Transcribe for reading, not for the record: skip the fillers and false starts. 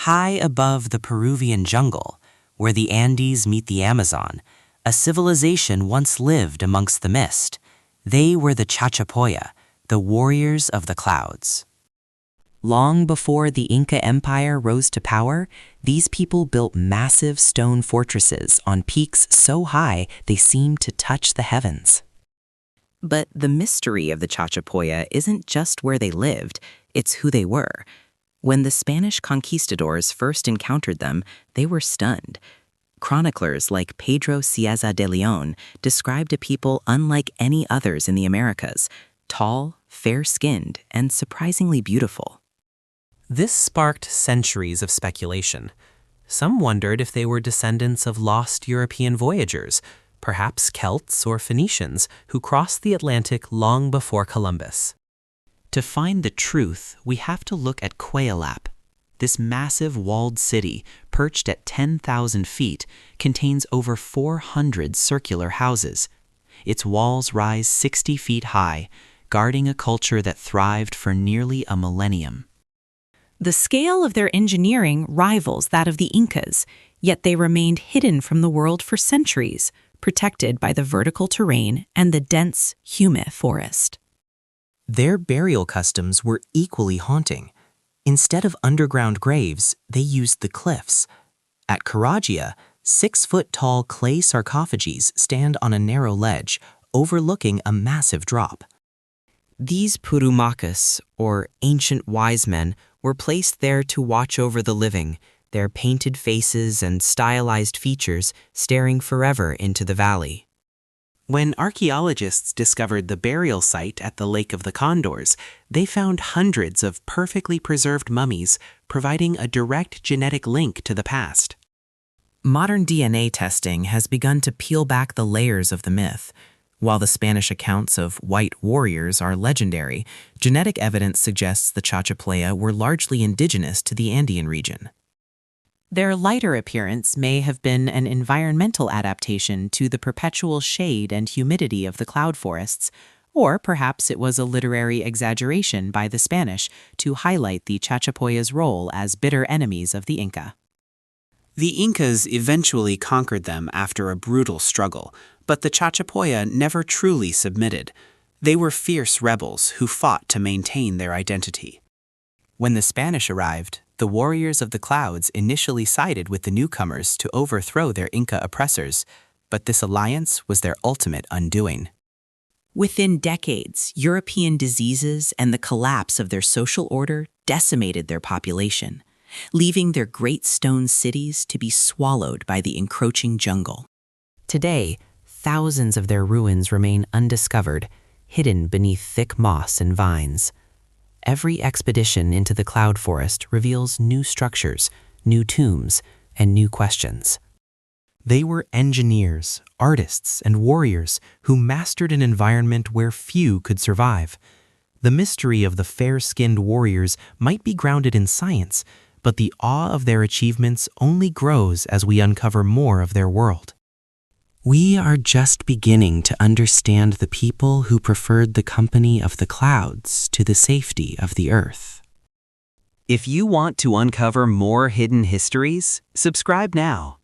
High above the Peruvian jungle, where the Andes meet the Amazon, a civilization once lived amongst the mist. They were the Chachapoya, the warriors of the clouds. Long before the Inca Empire rose to power, these people built massive stone fortresses on peaks so high they seemed to touch the heavens. But the mystery of the Chachapoya isn't just where they lived, it's who they were. When the Spanish conquistadors first encountered them, they were stunned. Chroniclers like Pedro Cieza de Leon described a people unlike any others in the Americas, tall, fair-skinned, and surprisingly beautiful. This sparked centuries of speculation. Some wondered if they were descendants of lost European voyagers, perhaps Celts or Phoenicians who crossed the Atlantic long before Columbus. To find the truth, we have to look at Kuelap. This massive walled city, perched at 10,000 feet, contains over 400 circular houses. Its walls rise 60 feet high, guarding a culture that thrived for nearly a millennium. The scale of their engineering rivals that of the Incas, yet they remained hidden from the world for centuries, protected by the vertical terrain and the dense, humid forest. Their burial customs were equally haunting. Instead of underground graves, they used the cliffs. At Karagia, 6-foot-tall clay sarcophages stand on a narrow ledge, overlooking a massive drop. These purumakas, or ancient wise men, were placed there to watch over the living, their painted faces and stylized features staring forever into the valley. When archaeologists discovered the burial site at the Lake of the Condors, they found hundreds of perfectly preserved mummies, providing a direct genetic link to the past. Modern DNA testing has begun to peel back the layers of the myth. While the Spanish accounts of white warriors are legendary, genetic evidence suggests the Chachapoya were largely indigenous to the Andean region. Their lighter appearance may have been an environmental adaptation to the perpetual shade and humidity of the cloud forests, or perhaps it was a literary exaggeration by the Spanish to highlight the Chachapoya's role as bitter enemies of the Inca. The Incas eventually conquered them after a brutal struggle, but the Chachapoya never truly submitted. They were fierce rebels who fought to maintain their identity. When the Spanish arrived, the warriors of the clouds initially sided with the newcomers to overthrow their Inca oppressors, but this alliance was their ultimate undoing. Within decades, European diseases and the collapse of their social order decimated their population, leaving their great stone cities to be swallowed by the encroaching jungle. Today, thousands of their ruins remain undiscovered, hidden beneath thick moss and vines. Every expedition into the cloud forest reveals new structures, new tombs, and new questions. They were engineers, artists, and warriors who mastered an environment where few could survive. The mystery of the fair-skinned warriors might be grounded in science, but the awe of their achievements only grows as we uncover more of their world. We are just beginning to understand the people who preferred the company of the clouds to the safety of the earth. If you want to uncover more hidden histories, subscribe now.